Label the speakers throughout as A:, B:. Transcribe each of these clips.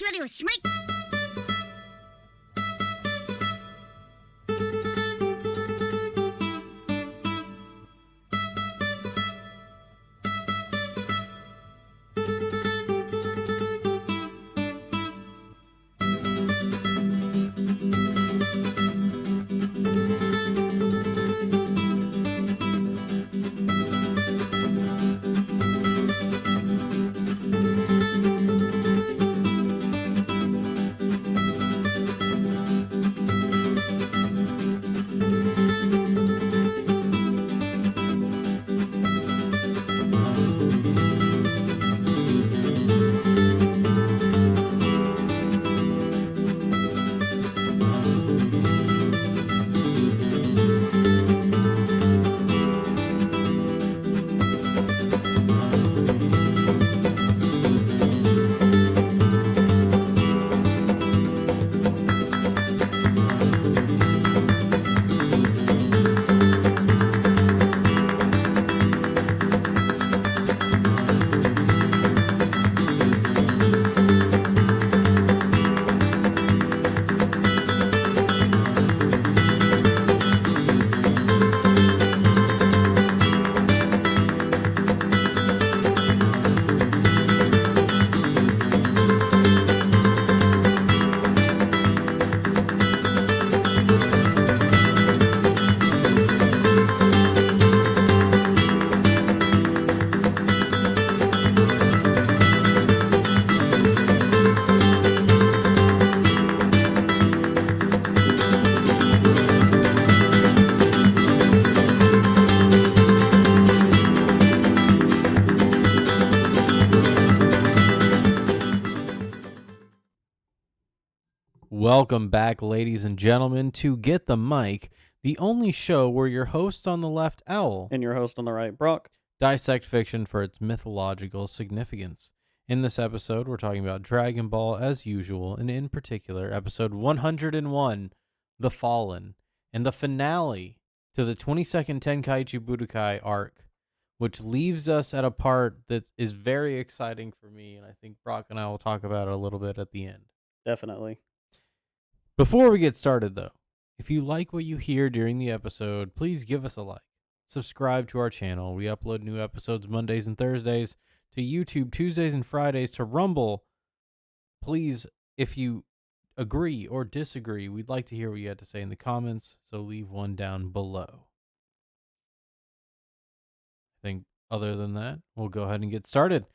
A: なりおしまい。
B: Welcome back, ladies and gentlemen, to Get the Mic, the only show where your host on the left, Owl,
C: And your host on the right, Brock.
B: dissect fiction for its mythological significance. In this episode, we're talking about Dragon Ball as usual, and in particular, episode 101, The Fallen, and the finale to the 22nd Tenkaichi Budokai arc, which leaves us at a part that is very exciting for me, and I think Brock and I will talk about it a little bit at the end.
C: Definitely.
B: Before we get started, though, if you like what you hear during the episode, please give us a like. Subscribe to our channel. We upload new episodes Mondays and Thursdays, to YouTube Tuesdays and Fridays, to Rumble. Please, if you agree or disagree, we'd like to hear what you had to say in the comments, so leave one down below. I think other than that, we'll go ahead and get started.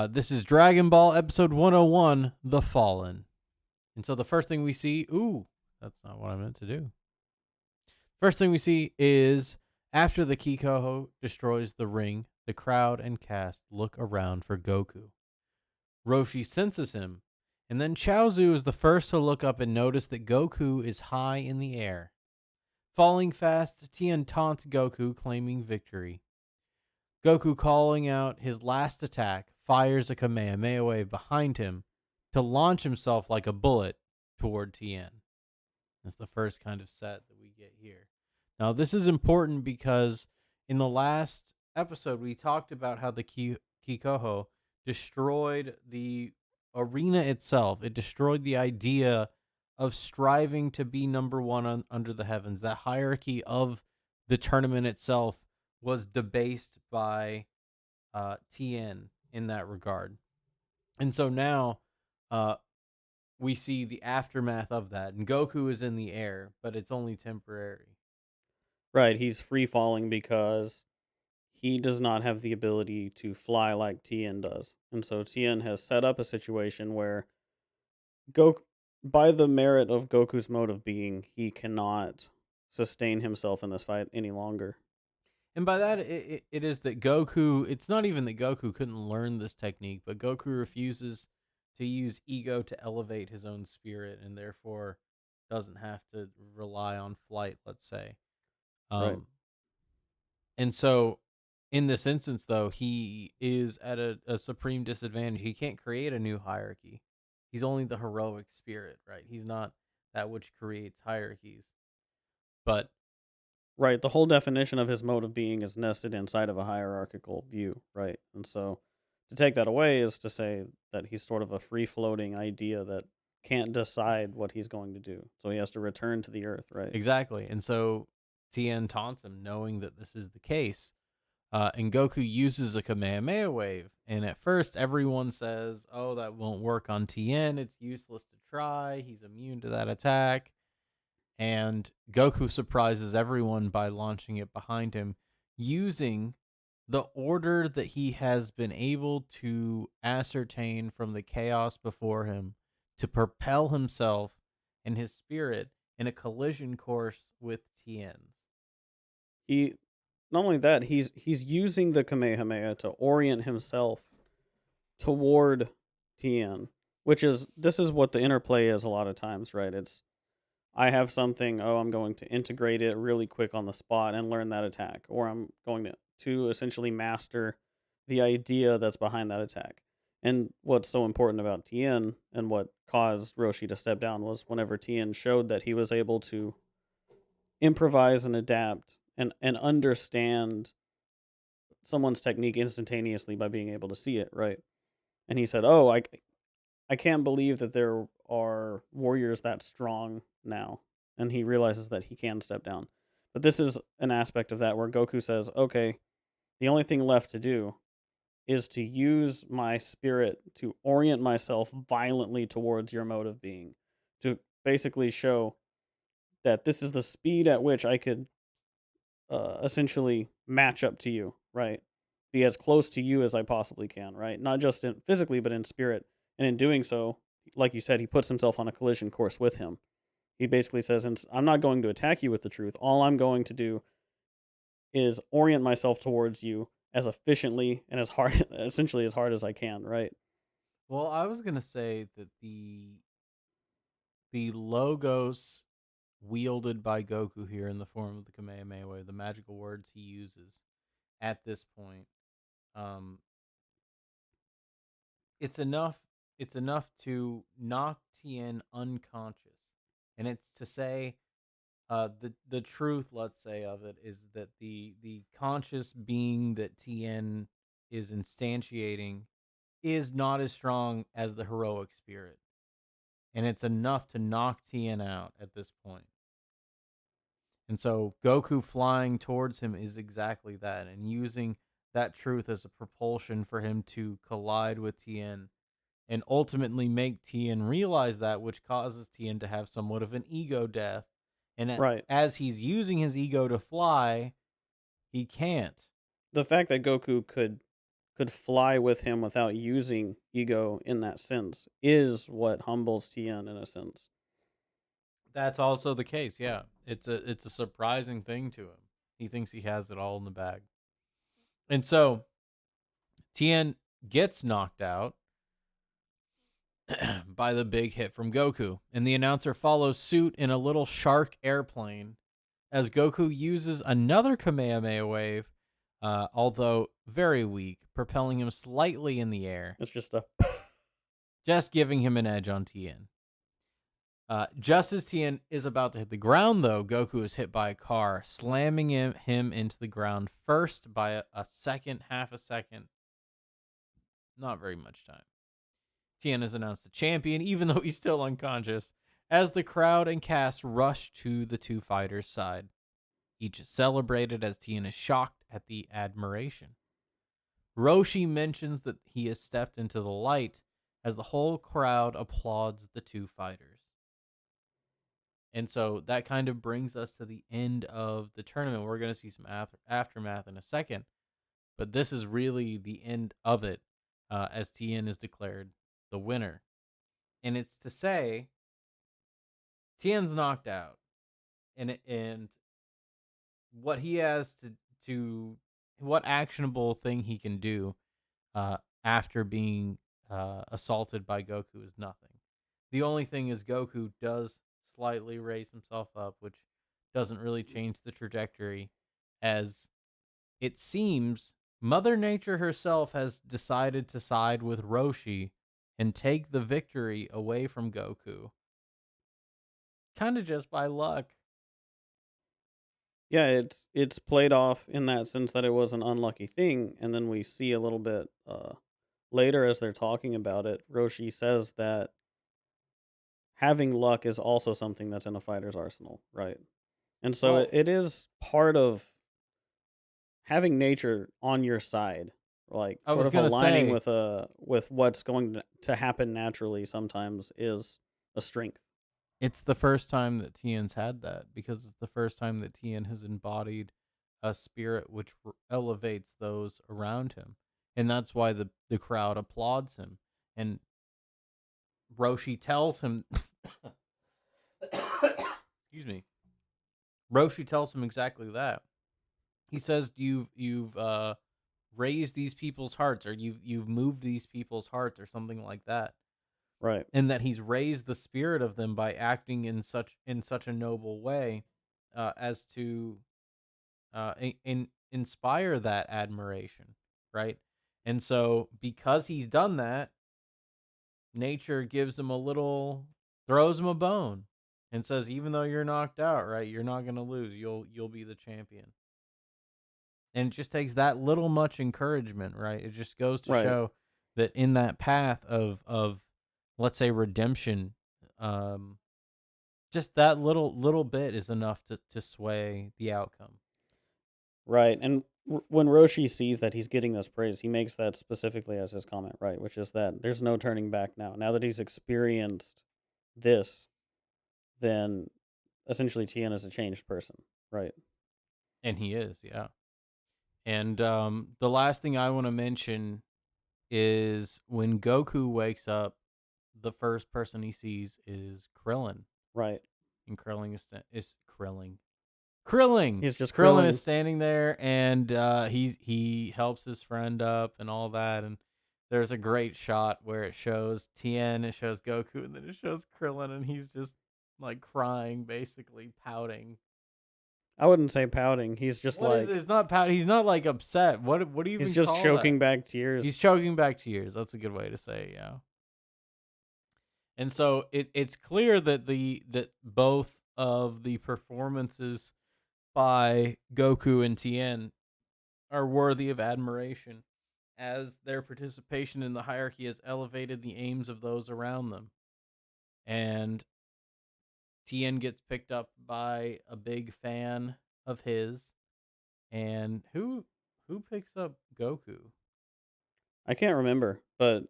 B: This is Dragon Ball episode 101, The Fallen. And so the first thing we see, that's not what I meant to do. First thing we see is after the Kikoho destroys the ring, the crowd and cast look around for Goku. Roshi senses him, and then Chaozu is the first to look up and notice that Goku is high in the air. Falling fast, Tien taunts Goku, claiming victory. Goku, calling out his last attack, fires a Kamehameha wave behind him to launch himself like a bullet toward Tien. That's the first kind of set that we get here. Now, this is important because in the last episode, we talked about how the Kikoho destroyed the arena itself. It destroyed the idea of striving to be number one under the heavens. That hierarchy of the tournament itself was debased by Tien in that regard. And so now we see the aftermath of that. And Goku is in the air, but it's only temporary.
C: Right, he's free falling because he does not have the ability to fly like Tien does. And so Tien has set up a situation where by the merit of Goku's mode of being, he cannot sustain himself in this fight any longer.
B: And by that, it is that Goku, it's not even that Goku couldn't learn this technique, but Goku refuses to use ego to elevate his own spirit and therefore doesn't have to rely on flight, let's say.
C: Right.
B: And so in this instance, though, he is at a supreme disadvantage. He can't create a new hierarchy. He's only the heroic spirit, right? He's not that which creates hierarchies. But
C: right, the whole definition of his mode of being is nested inside of a hierarchical view, right? And so To take that away is to say that he's sort of a free floating idea that can't decide what he's going to do. So he has to return to the earth, right?
B: Exactly. And so Tien taunts him, knowing that this is the case. And Goku uses a Kamehameha wave. And at first, everyone says, oh, that won't work on Tien. It's useless to try. He's immune to that attack. And Goku surprises everyone by launching it behind him using the order that he has been able to ascertain from the chaos before him to propel himself and his spirit in a collision course with Tien's.
C: He not only that, he's using the Kamehameha to orient himself toward Tien, which is this is what the interplay is a lot of times, right? It's I have something, oh, I'm going to integrate it really quick on the spot and learn that attack, or I'm going to essentially master the idea that's behind that attack. And what's so important about Tien and what caused Roshi to step down was whenever Tien showed that he was able to improvise and adapt and understand someone's technique instantaneously by being able to see it, right? And he said, "Oh, I can't believe that there are warriors that strong now." And he realizes that he can step down. But this is an aspect of that where Goku says, "Okay, the only thing left to do is to use my spirit to orient myself violently towards your mode of being, to basically show that this is the speed at which I could essentially match up to you, right? Be as close to you as I possibly can, right? Not just in physically, but in spirit. And in doing so, like you said, he puts himself on a collision course with him. He basically says, I'm not going to attack you with the truth. All I'm going to do is orient myself towards you as efficiently and as hard, essentially as hard as I can, right?
B: Well, I was gonna say that the logos wielded by Goku here in the form of the Kamehameha wave, the magical words he uses at this point, um, it's enough. It's enough to knock Tien unconscious, and it's to say the truth, let's say, of it is that the conscious being that Tien is instantiating is not as strong as the heroic spirit, and it's enough to knock Tien out at this point. And so Goku flying towards him is exactly that, and using that truth as a propulsion for him to collide with Tien and ultimately make Tien realize that, which causes Tien to have somewhat of an ego death. And
C: Right.
B: as he's using his ego to fly, he can't.
C: The fact that Goku could fly with him without using ego in that sense is what humbles Tien in a sense.
B: That's also the case. Yeah, it's a surprising thing to him. He thinks he has it all in the bag, and so Tien gets knocked out by the big hit from Goku, and the announcer follows suit in a little shark airplane as Goku uses another Kamehameha wave, although very weak, propelling him slightly in the air,
C: It's just a
B: just giving him an edge on Tien. Just as Tien is about to hit the ground, though, Goku is hit by a car, slamming him into the ground first by a second, half a second. Not very much time. Tien is announced the champion, even though he's still unconscious, as the crowd and cast rush to the two fighters' side. Each is celebrated as Tien is shocked at the admiration. Roshi mentions that he has stepped into the light as the whole crowd applauds the two fighters. And so that kind of brings us to the end of the tournament. We're going to see some aftermath in a second, but this is really the end of it as Tien is declared the winner. And it's to say Tien's knocked out, and what he has to what actionable thing he can do after being assaulted by Goku is nothing. The only thing is Goku does slightly raise himself up, which doesn't really change the trajectory, as it seems Mother Nature herself has decided to side with Roshi and take the victory away from Goku, kind of just by luck.
C: yeah, it's played off in that sense that it was an unlucky thing, and then we see a little bit later as they're talking about it, Roshi says that having luck is also something that's in a fighter's arsenal, right? And so
B: Well,
C: it is part of having nature on your side, like
B: I
C: sort
B: was
C: of
B: gonna
C: aligning
B: say
C: with what's going to happen naturally sometimes is a strength.
B: it's the first time that Tien's had that because it's the first time that Tien has embodied a spirit which elevates those around him, and that's why the crowd applauds him. And Roshi tells him, excuse me, Roshi tells him exactly that. He says you've raised these people's hearts, or you've moved these people's hearts, or something like that,
C: Right.
B: and that he's raised the spirit of them by acting in such a noble way, as to inspire that admiration, right? And so because he's done that, nature gives him a little, throws him a bone, and says, even though you're knocked out, right, you're not gonna lose. You'll be the champion. And it just takes that little much encouragement, right? It just goes to
C: Right.
B: show that in that path of let's say redemption, um, just that little bit is enough to sway the outcome.
C: Right. And when Roshi sees that he's getting this praise, he makes that specifically as his comment, right? Which is that there's no turning back now. Now that he's experienced this, then essentially Tien is a changed person, right?
B: And he is, yeah. And the last thing I want to mention is when Goku wakes up, the first person he sees is Krillin,
C: Right.
B: and Krillin is Krillin. Krillin.
C: He's just
B: Krillin is
C: Krillin.
B: standing there, and he helps his friend up and all that. And there's a great shot where it shows Tien, it shows Goku, and then it shows Krillin, and he's just like crying, basically pouting.
C: I wouldn't say pouting. He's just
B: What is it?
C: like
B: It's not pouting. He's not like upset. What do you
C: he's
B: even
C: just
B: call that?
C: choking back
B: He's
C: tears.
B: choking back tears. That's a good way to say it, yeah. And so it's clear that the that both of the performances by Goku and Tien are worthy of admiration, as their participation in the hierarchy has elevated the aims of those around them. And Tien gets picked up by a big fan of his. And who picks up Goku?
C: I can't remember, but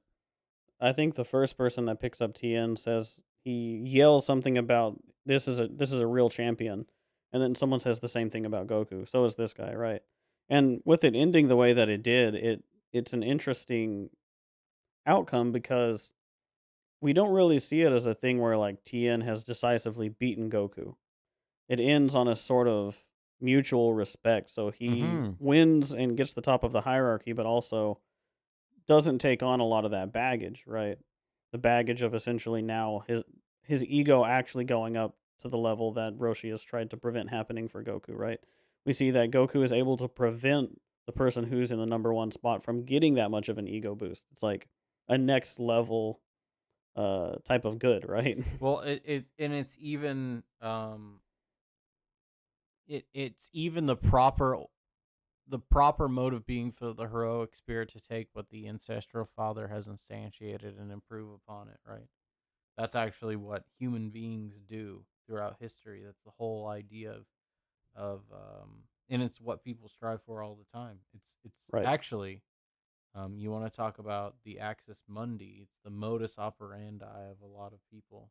C: I think the first person that picks up Tien says he yells something about this is a real champion, and then someone says the same thing about Goku. So is this guy, right? And with it ending the way that it did, it's an interesting outcome because we don't really see it as a thing where like Tien has decisively beaten Goku. It ends on a sort of mutual respect. So he
B: Mm-hmm.
C: wins and gets the top of the hierarchy, but also doesn't take on a lot of that baggage, right? The baggage of essentially now his ego actually going up to the level that Roshi has tried to prevent happening for Goku, right? We see that Goku is able to prevent the person who's in the number one spot from getting that much of an ego boost. It's like a next level type of good, right?
B: Well, it's even it's even the proper mode of being for the heroic spirit to take what the ancestral father has instantiated and improve upon it, right? That's actually what human beings do throughout history. That's the whole idea of and it's what people strive for all the time. It's
C: Right.
B: actually, you want to talk about the axis mundi, it's the modus operandi of a lot of people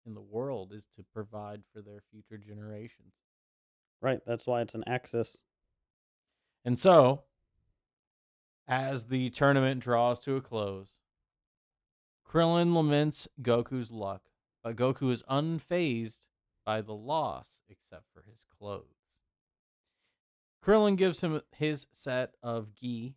B: in the world, is to provide for their future generations.
C: Right. That's why it's an axis.
B: And so, as the tournament draws to a close, Krillin laments Goku's luck, but Goku is unfazed by the loss except for his clothes. Krillin gives him his set of gi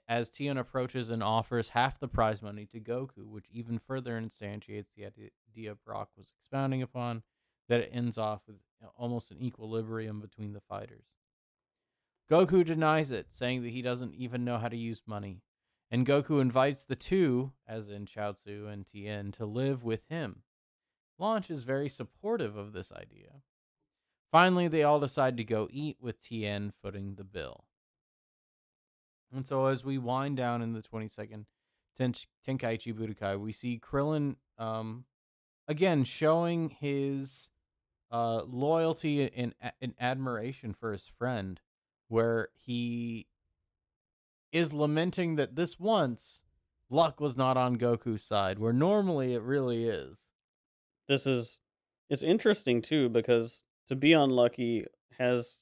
B: as Tien approaches and offers half the prize money to Goku, which even further instantiates the idea Brock was expounding upon, that it ends off with almost an equilibrium between the fighters. Goku denies it, saying that he doesn't even know how to use money. And Goku invites the two, as in Chaozu and Tien, to live with him. Launch is very supportive of this idea. Finally, they all decide to go eat, with Tien footing the bill. And so, as we wind down in the 22nd Tenkaichi Budokai, we see Krillin again showing his loyalty and admiration for his friend, where he is lamenting that this once luck was not on Goku's side, where normally it really is.
C: This is it's interesting too because to be unlucky has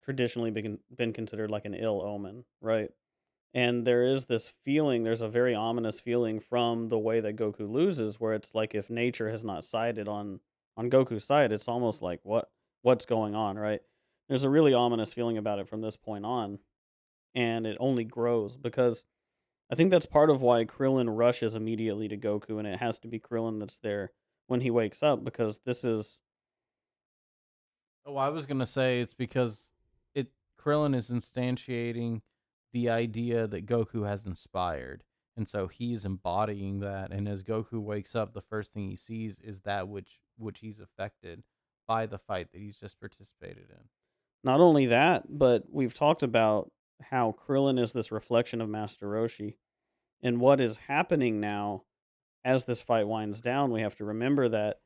C: traditionally been considered like an ill omen, right? And there is this feeling, there's a very ominous feeling from the way that Goku loses, where it's like if nature has not sided on Goku's side, it's almost like what's going on, right? There's a really ominous feeling about it from this point on, and it only grows because I think that's part of why Krillin rushes immediately to Goku, and it has to be Krillin that's there when he wakes up because this is
B: Oh, I was gonna say it's because it Krillin is instantiating the idea that Goku has inspired, and so he's embodying that. And as Goku wakes up, the first thing he sees is that which he's affected by the fight that he's just participated in.
C: not only that, but we've talked about how Krillin is this reflection of Master Roshi. And what is happening now as this fight winds down, we have to remember that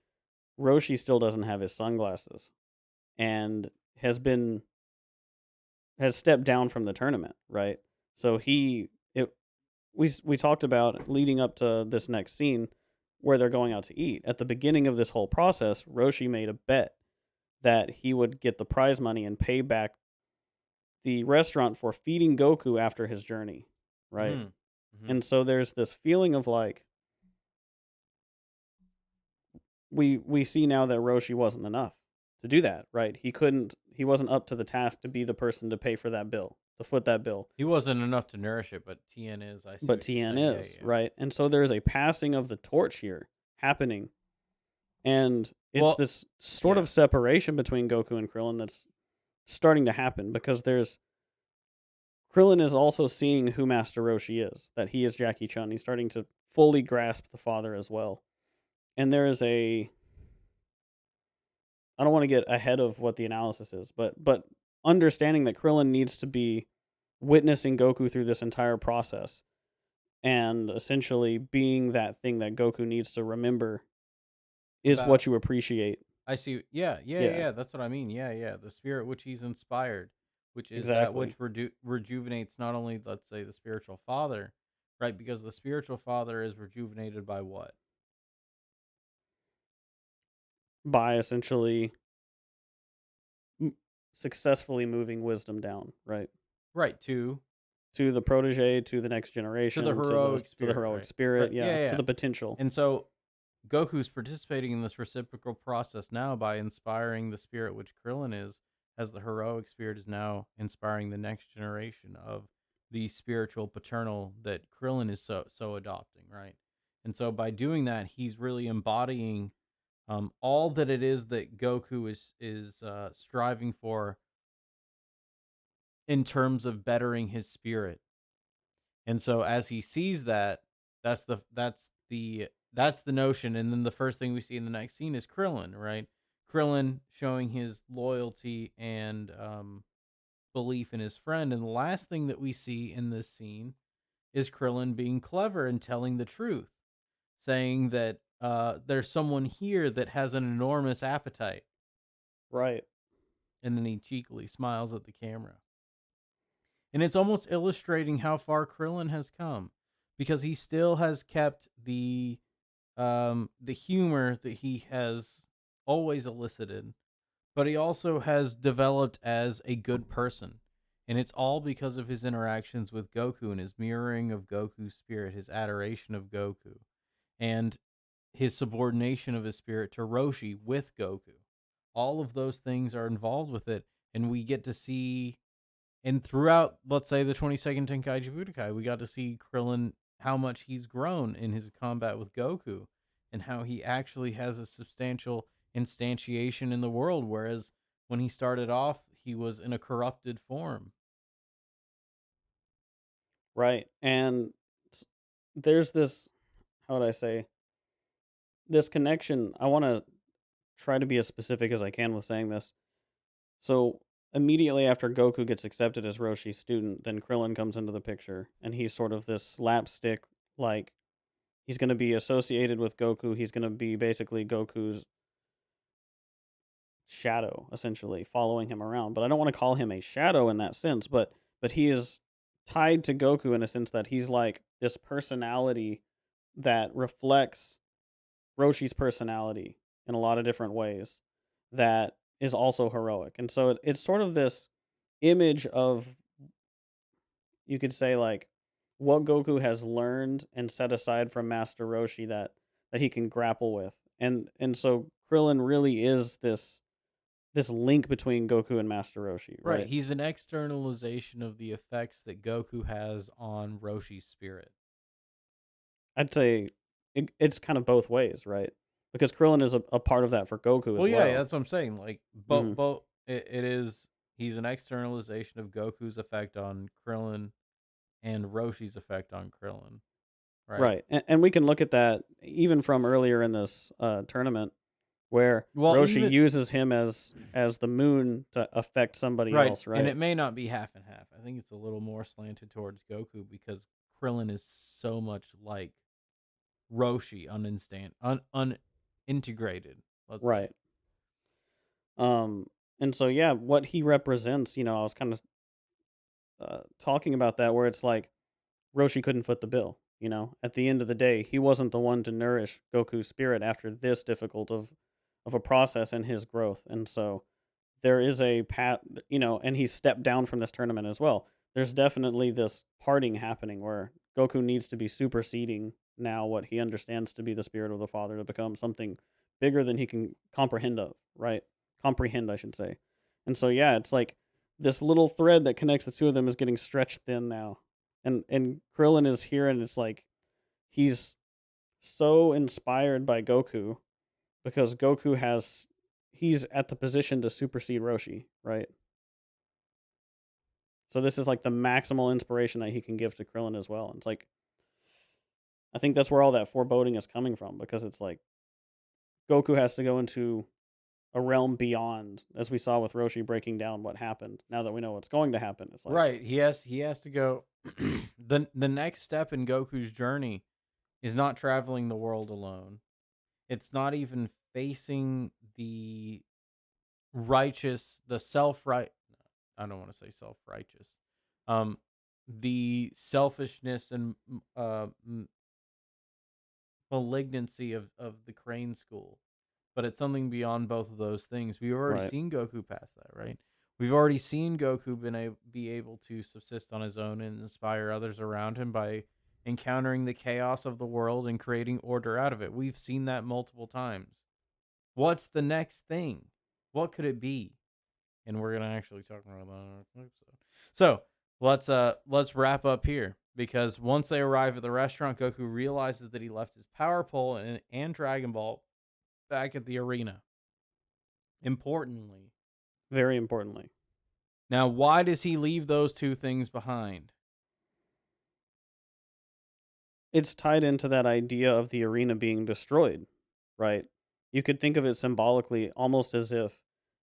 C: Roshi still doesn't have his sunglasses and has stepped down from the tournament, right? So we talked about leading up to this next scene where they're going out to eat. At the beginning of this whole process, Roshi made a bet that he would get the prize money and pay back the restaurant for feeding Goku after his journey, right?
B: Mm-hmm. Mm-hmm.
C: And so there's this feeling of like we see now that Roshi wasn't enough to do that, right? He wasn't up to the task to be the person to pay for that bill, to foot that bill.
B: He wasn't enough to nourish it, but Tien is. I see
C: But
B: what you're
C: Tien
B: saying. Yeah,
C: is,
B: yeah.
C: right? And so there's a passing of the torch here happening. And it's
B: Well,
C: this sort
B: yeah.
C: of separation between Goku and Krillin that's starting to happen because there's Krillin is also seeing who Master Roshi is, that he is Jackie Chun. He's starting to fully grasp the father as well. And there is a I don't want to get ahead of what the analysis is, but understanding that Krillin needs to be witnessing Goku through this entire process and essentially being that thing that Goku needs to remember is
B: About
C: what you appreciate.
B: I see. Yeah, yeah,
C: Yeah,
B: yeah. That's what I mean. Yeah, yeah. The spirit which he's inspired, which is that
C: exactly.
B: which rejuvenates not only, let's say, the spiritual father, right? Because the spiritual father is rejuvenated by what?
C: By essentially m- successfully moving wisdom down, right?
B: Right,
C: To the protege, to the next
B: to the
C: generation,
B: heroic
C: to the
B: spirit,
C: heroic
B: right?
C: spirit,
B: Right.
C: yeah,
B: Yeah,
C: to
B: yeah.
C: the potential.
B: And so Goku's participating in this reciprocal process now by inspiring the spirit which Krillin is, as the heroic spirit is now inspiring the next generation of the spiritual paternal that Krillin is so adopting, right? And so by doing that, he's really embodying all that it is that Goku is striving for in terms of bettering his spirit. And so as he sees that, that's the notion. And then the first thing we see in the next scene is Krillin, right? Krillin showing his loyalty and belief in his friend. And the last thing that we see in this scene is Krillin being clever and telling the truth, saying that there's someone here that has an enormous appetite.
C: Right.
B: And then he cheekily smiles at the camera. And it's almost illustrating how far Krillin has come because he still has kept the humor that he has always elicited, but he also has developed as a good person. And it's all because of his interactions with Goku and his mirroring of Goku's spirit, his adoration of Goku, and his subordination of his spirit to Roshi with Goku. All of those things are involved with it, and we get to see, and throughout, let's say, the 22nd Tenkaichi Budokai, we got to see Krillin, how much he's grown in his combat with Goku and how he actually has a substantial instantiation in the world. Whereas when he started off, he was in a corrupted form.
C: Right. And s- there's this, how would I say, this connection. I want to try to be as specific as I can with saying this. So immediately after Goku gets accepted as Roshi's student, then Krillin comes into the picture, and he's sort of this slapstick, like he's going to be associated with Goku. He's going to be basically Goku's shadow, essentially, following him around. But I don't want to call him a shadow in that sense, but he is tied to Goku in a sense that he's like this personality that reflects Roshi's personality in a lot of different ways that is also heroic. And so it's sort of this image of, you could say, like what Goku has learned and set aside from Master Roshi that he can grapple with. And so Krillin really is this link between Goku and Master Roshi,
B: Right.
C: right?
B: He's an externalization of the effects that Goku has on Roshi's spirit.
C: I'd say it's kind of both ways, right? Because Krillin is a part of that for Goku
B: Well,
C: as
B: yeah,
C: well.
B: that's what I'm saying. Like,
C: Hmm.
B: both it is he's an externalization of Goku's effect on Krillin and Roshi's effect on Krillin. Right.
C: Right. And we can look at that even from earlier in this tournament where
B: Well,
C: Roshi
B: even
C: uses him as the moon to affect somebody
B: right,
C: else,
B: and
C: right?
B: it may not be half and half. I think it's a little more slanted towards Goku because Krillin is so much like Roshi, unintegrated. Let's say.
C: Right. And so yeah, what he represents, I was kind of talking about that where it's like Roshi couldn't foot the bill. At the end of the day, he wasn't the one to nourish Goku's spirit after this difficult of a process in his growth, and so there is a path, and he stepped down from this tournament as well. There's definitely this parting happening where Goku needs to be superseding now what he understands to be the spirit of the father to become something bigger than he can comprehend of, right? Comprehend, I should say. And so yeah, it's like this little thread that connects the two of them is getting stretched thin now. And Krillin is here and it's like he's so inspired by Goku because he's at the position to supersede Roshi, right? So this is like the maximal inspiration that he can give to Krillin as well. And it's like I think that's where all that foreboding is coming from because it's like Goku has to go into a realm beyond, as we saw with Roshi breaking down what happened. Now that we know what's going to happen, it's like
B: Right. He has to go the next step in Goku's journey is not traveling the world alone. It's not even facing the self right I don't want to say self-righteous. Um the selfishness and malignancy of the Crane school. But it's something beyond both of those things. We've already
C: right,
B: seen Goku past that, right? We've already seen Goku be able to subsist on his own and inspire others around him by encountering the chaos of the world and creating order out of it. We've seen that multiple times. What's the next thing? What could it be? And we're gonna actually talk about that in our next episode. So let's wrap up here because once they arrive at the restaurant, Goku realizes that he left his power pole and Dragon Ball back at the arena. Importantly,
C: very importantly.
B: now why does he leave those two things behind?
C: It's tied into that idea of the arena being destroyed, right? You could think of it symbolically almost as if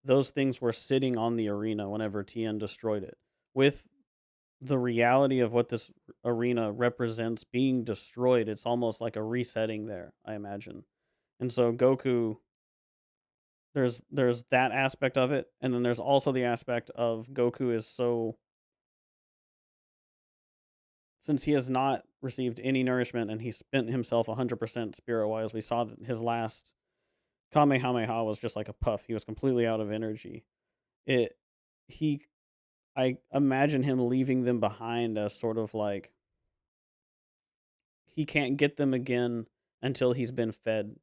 C: those things were sitting on the arena whenever Tien destroyed it. With the reality of what this arena represents being destroyed, it's almost like a resetting there, I imagine. And so Goku, there's that aspect of it, and then there's also the aspect of Goku is so, since he has not received any nourishment and he spent himself 100% spirit wise. We saw that his last Kamehameha was just like a puff. He was completely out of energy. It he I imagine him leaving them behind as sort of like he can't get them again until he's been fed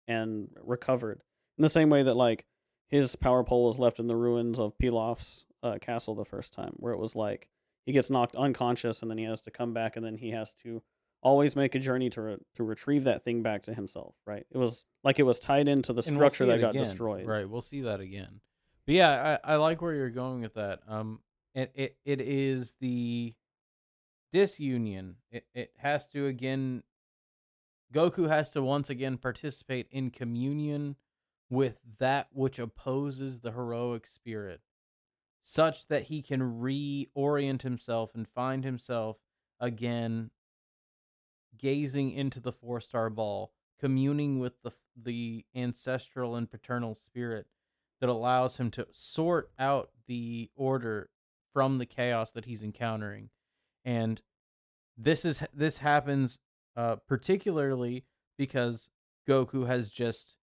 C: and recovered. In the same way that like his power pole was left in the ruins of Pilaf's castle the first time, where it was like he gets knocked unconscious and then he has to come back and then he has to always make a journey to retrieve that thing back to himself. Right? It was like it was tied into the
B: And we'll
C: structure
B: see it
C: that got
B: again,
C: destroyed.
B: right? We'll see that again. But yeah, I like where you're going with that. It is the disunion. It has to again. Goku has to once again participate in communion with that which opposes the heroic spirit. such that he can reorient himself and find himself again gazing into the four-star ball, communing with the ancestral and paternal spirit that allows him to sort out the order from the chaos that he's encountering. And this happens particularly because Goku has just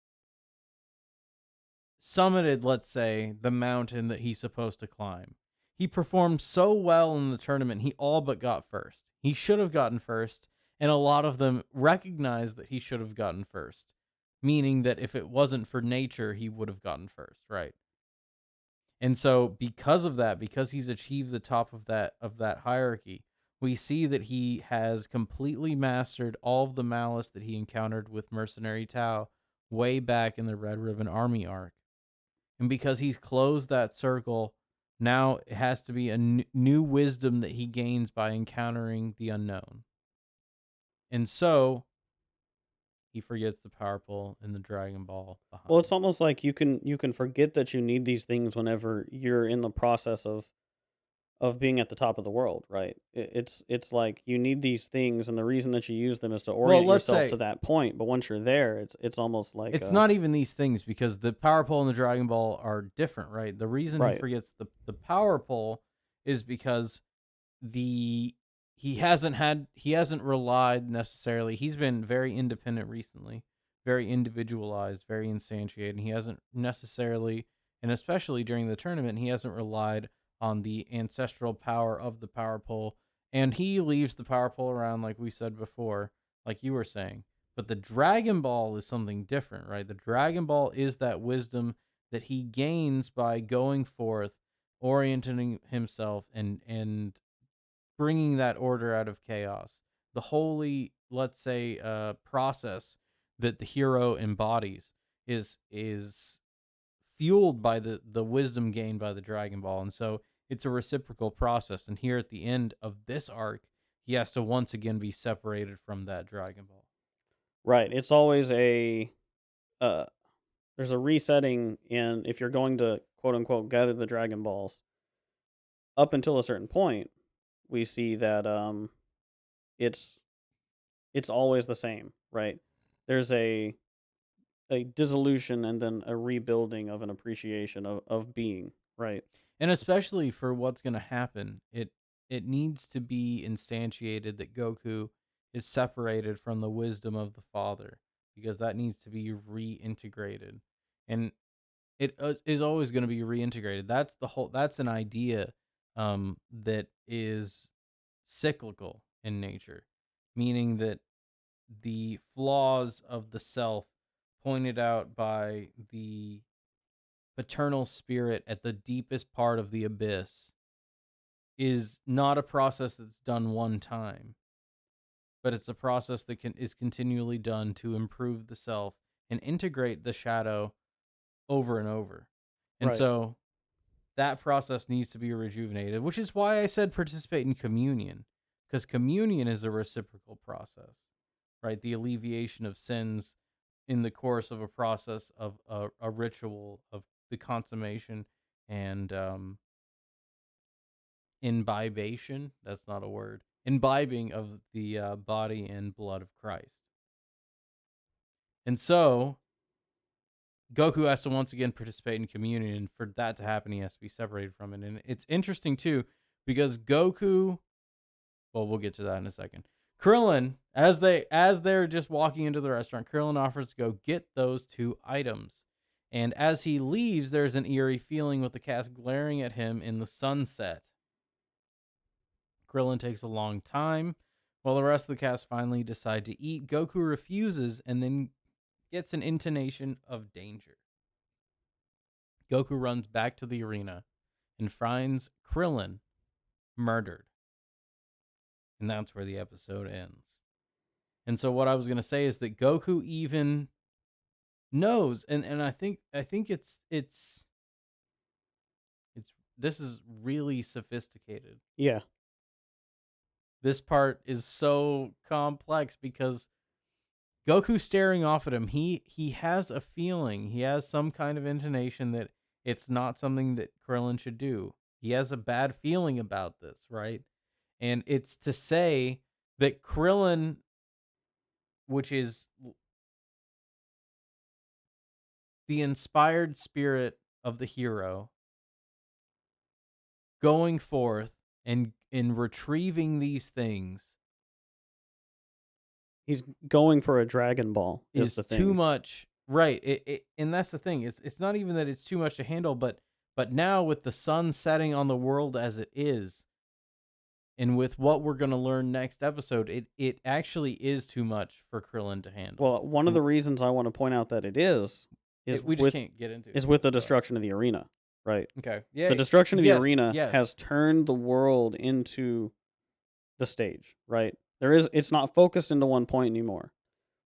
B: summited, let's say, the mountain that he's supposed to climb. He performed so well in the tournament, he all but got first. He should have gotten first, and a lot of them recognize that he should have gotten first, meaning that if it wasn't for nature, he would have gotten first, right? And so because of that, because he's achieved the top of that hierarchy, we see that he has completely mastered all of the malice that he encountered with Mercenary Tao way back in the Red Ribbon Army arc. And because he's closed that circle, now it has to be a new wisdom that he gains by encountering the unknown. And so he forgets the power pole and the Dragon Ball behind.
C: Well, it's almost like you can forget that you need these things whenever you're in the process of being at the top of the world, right? It's like you need these things, and the reason that you use them is to
B: Well,
C: orient
B: let's
C: yourself
B: say
C: to that point. But once you're there, it's almost like
B: it's not even these things because the power pole and the Dragon Ball are different, right? The reason he
C: right,
B: forgets the power pole is because the he hasn't relied necessarily. He's been very independent recently, very individualized, very instantiated. And he hasn't necessarily, and especially during the tournament, he hasn't relied on the ancestral power of the power pole. And he leaves the power pole around, like we said before, like you were saying. But the Dragon Ball is something different, right? The Dragon Ball is that wisdom that he gains by going forth, orienting himself, and bringing that order out of chaos. The holy, let's say, process that the hero embodies is fueled by the wisdom gained by the Dragon Ball, and so it's a reciprocal process. And here at the end of this arc, he has to once again be separated from that Dragon Ball.
C: right. It's always a uh, there's a resetting in if you're going to quote unquote gather the Dragon Balls up until a certain point. We see that it's it's always the same, right? There's a dissolution and then a rebuilding of an appreciation of being, right?
B: And especially for what's going to happen, it needs to be instantiated that Goku is separated from the wisdom of the father because that needs to be reintegrated. And it is always going to be reintegrated. That's an idea that is cyclical in nature, meaning that the flaws of the self pointed out by the paternal spirit at the deepest part of the abyss is not a process that's done one time, but it's a process that is continually done to improve the self and integrate the shadow over and over. And
C: Right.
B: so that process needs to be rejuvenated, which is why I said participate in communion, because communion is a reciprocal process, right? The alleviation of sins in the course of a process of a ritual of the consummation and imbibation. That's not a word. Imbibing of the body and blood of Christ. And so Goku has to once again participate in communion. And for that to happen, he has to be separated from it. And it's interesting too, because Goku, well, we'll get to that in a second. Krillin, as they're just walking into the restaurant, Krillin offers to go get those two items. And as he leaves, there's an eerie feeling with the cast glaring at him in the sunset. Krillin takes a long time. While the rest of the cast finally decide to eat, Goku refuses and then gets an intonation of danger. Goku runs back to the arena and finds Krillin murdered. And that's where the episode ends. And so what I was going to say is that Goku even knows, and I think it's this is really sophisticated.
C: Yeah.
B: This part is so complex because Goku staring off at him, he has a feeling, he has some kind of intonation that it's not something that Krillin should do. He has a bad feeling about this, right? And it's to say that Krillin, which is the inspired spirit of the hero, going forth and in retrieving these things
C: He's going for a Dragon Ball is
B: is
C: the
B: too
C: thing.
B: much. Right. And that's the thing. It's not even that it's too much to handle, but now with the sun setting on the world as it is, and with what we're going to learn next episode, it actually is too much for Krillin to handle.
C: Well, one of the reasons I want to point out that it is
B: We just can't get into it.
C: is with the
B: But,
C: destruction of the arena, right?
B: okay. Yeah.
C: The destruction of the
B: Yes.
C: arena
B: Yes.
C: has turned the world into the stage, right? It's not focused into one point anymore.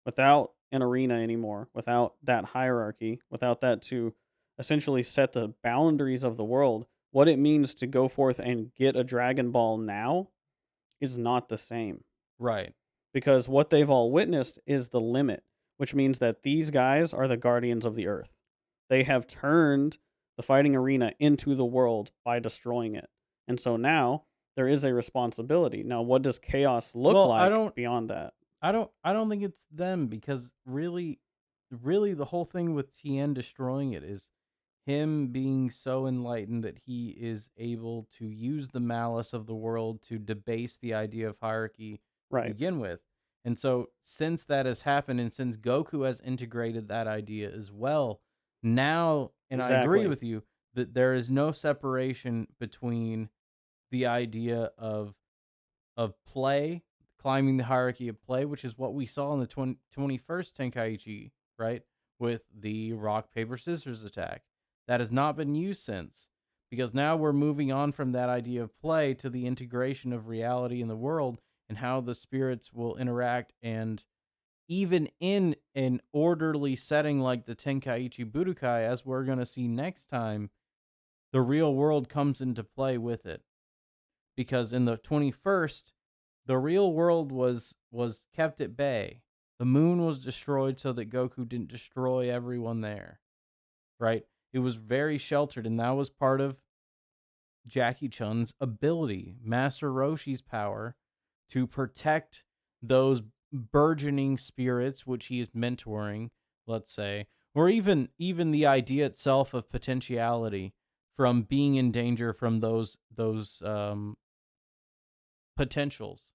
C: Without an arena anymore, without that hierarchy, without that to essentially set the boundaries of the world, what it means to go forth and get a Dragon Ball now is not the same.
B: Right.
C: Because what they've all witnessed is the limit, which means that these guys are the guardians of the earth. They have turned the fighting arena into the world by destroying it. And so now there is a responsibility. Now, what does chaos look
B: Well,
C: like beyond that?
B: I don't think it's them, because really the whole thing with Tien destroying it is him being so enlightened that he is able to use the malice of the world to debase the idea of hierarchy to
C: Right.
B: begin with. And so since that has happened, and since Goku has integrated that idea as well, now, and I agree
C: Exactly.
B: with you that there is no separation between the idea of play, climbing the hierarchy of play, which is what we saw in the 21st Tenkaichi, right? With the rock, paper, scissors attack. That has not been used since, because now we're moving on from that idea of play to the integration of reality in the world and how the spirits will interact. And even in an orderly setting like the Tenkaichi Budokai, as we're going to see next time, the real world comes into play with it, because in the 21st, the real world was kept at bay. The moon was destroyed so that Goku didn't destroy everyone there, right? It was very sheltered, and that was part of Jackie Chun's ability, Master Roshi's power, to protect those burgeoning spirits which he is mentoring, let's say, or even the idea itself of potentiality from being in danger from those potentials,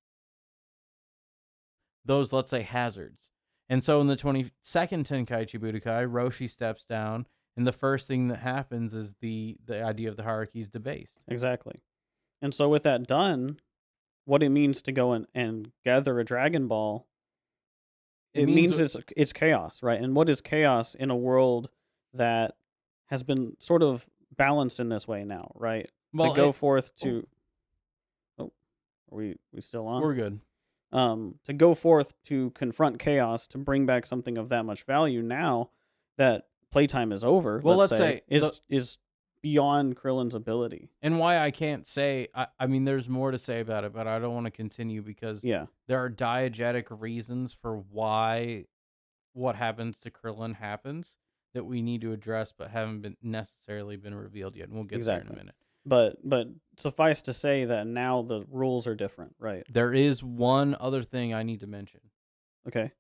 B: those, let's say, hazards. And so in the 22nd Tenkaichi Budokai, Roshi steps down, and the first thing that happens is the idea of the hierarchy is debased.
C: Exactly. And so with that done, what it means to go and gather a Dragon Ball,
B: It
C: it
B: means
C: means it's chaos, right? And what is chaos in a world that has been sort of balanced in this way now, right? To
B: well,
C: go forth
B: oh,
C: to oh, are we still on?
B: we're good.
C: To go forth to confront chaos, to bring back something of that much value now that playtime is over,
B: Well,
C: let's
B: let's
C: say,
B: say the
C: is beyond Krillin's ability.
B: and why I can't say, I mean, there's more to say about it, but I don't want to continue because
C: Yeah,
B: there are diegetic reasons for why what happens to Krillin happens that we need to address, but haven't been necessarily been revealed yet. And we'll get there in a
C: exactly.
B: minute.
C: But suffice to say that now the rules are different, right?
B: There is one other thing I need to mention.
C: Okay.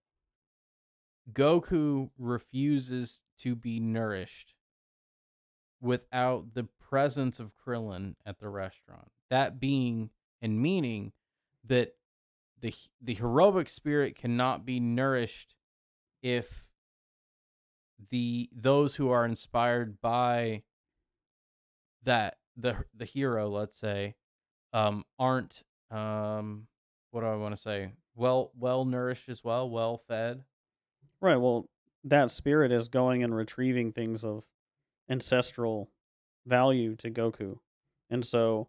B: Goku refuses to be nourished without the presence of Krillin at the restaurant. That being and meaning that the heroic spirit cannot be nourished if those who are inspired by that the hero, let's say, aren't, what do I want to say, well nourished as well fed.
C: Right. Well, that spirit is going and retrieving things of ancestral value to Goku. And so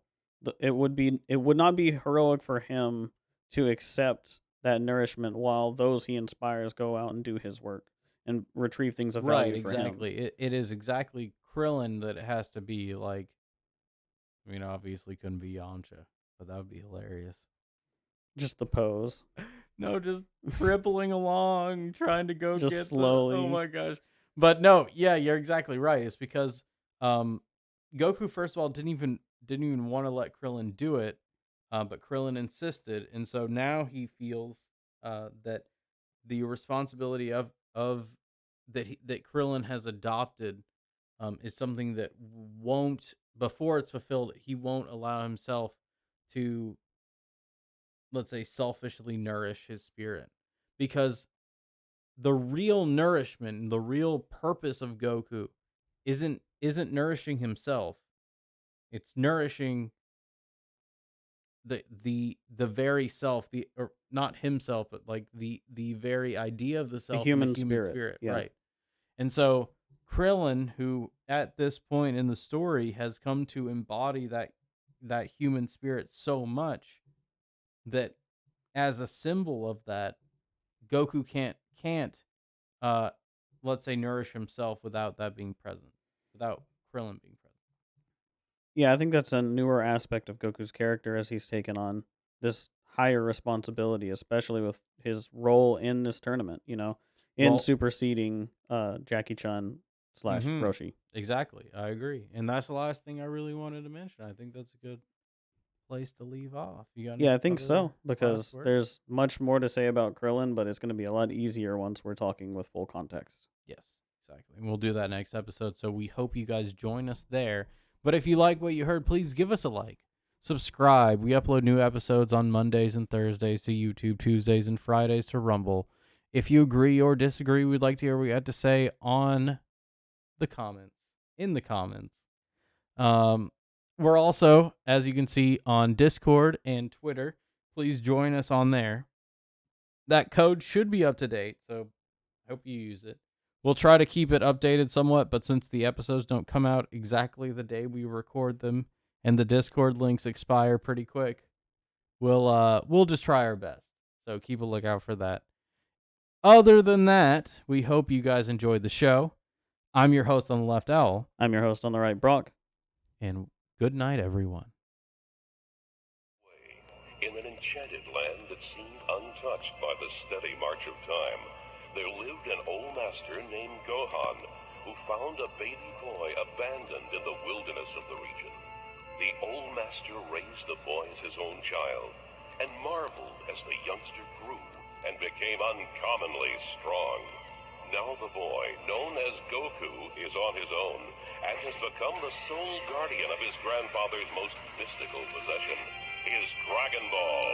C: it would not be heroic for him to accept that nourishment while those he inspires go out and do his work and retrieve things of
B: Right,
C: value for him.
B: exactly. It is exactly Krillin that it has to be like. I mean, obviously couldn't be Yamcha, but that would be hilarious.
C: Just the pose.
B: No, just crippling along, trying to go
C: Just
B: get the. Oh
C: slowly.
B: my gosh! But no, yeah, you're exactly right. It's because Goku, first of all, didn't even didn't even want to let Krillin do it, but Krillin insisted, and so now he feels that the responsibility of that Krillin has adopted is something that won't, before it's fulfilled, he won't allow himself to, let's say, selfishly nourish his spirit, because the real nourishment and the real purpose of Goku isn't nourishing himself. It's nourishing the very self, the, or not himself, but like the very idea of the
C: The
B: self and the
C: human
B: human
C: spirit.
B: spirit,
C: Yeah.
B: right? And so Krillin, who at this point in the story has come to embody that human spirit so much that, as a symbol of that, Goku can't uh let's say nourish himself without that being present, without Krillin being present.
C: Yeah, I think that's a newer aspect of Goku's character as he's taken on this higher responsibility, especially with his role in this tournament, in
B: Well,
C: superseding Jackie Chan slash
B: mhm.
C: Roshi.
B: Exactly. I agree. And that's the last thing I really wanted to mention. I think that's a good place to leave off. You got
C: Yeah,
B: any
C: I think
B: other
C: so,
B: last
C: because
B: words?
C: there's much more to say about Krillin, but it's going to be a lot easier once we're talking with full context.
B: Yes, exactly. And we'll do that next episode. So we hope you guys join us there. But if you like what you heard, please give us a like. Subscribe. We upload new episodes on Mondays and Thursdays to YouTube, Tuesdays and Fridays to Rumble. If you agree or disagree, we'd like to hear what you had to say on the comments, in the comments. Um, we're also, as you can see, on Discord and Twitter. Please join us on there. That code should be up to date, so I hope you use it. We'll try to keep it updated somewhat, but since the episodes don't come out exactly the day we record them and the Discord links expire pretty quick, we'll just try our best. So keep a lookout for that. Other than that, we hope you guys enjoyed the show. I'm your host on the left, Owl,
C: I'm your host on the right, Brock.
B: and good night, everyone.
A: In an enchanted land that seemed untouched by the steady march of time, there lived an old master named Gohan, who found a baby boy abandoned in the wilderness of the region. The old master raised the boy as his own child, and marveled as the youngster grew and became uncommonly strong. Now the boy, known as Goku, is on his own, and has become the sole guardian of his grandfather's most mystical possession, his Dragon Ball.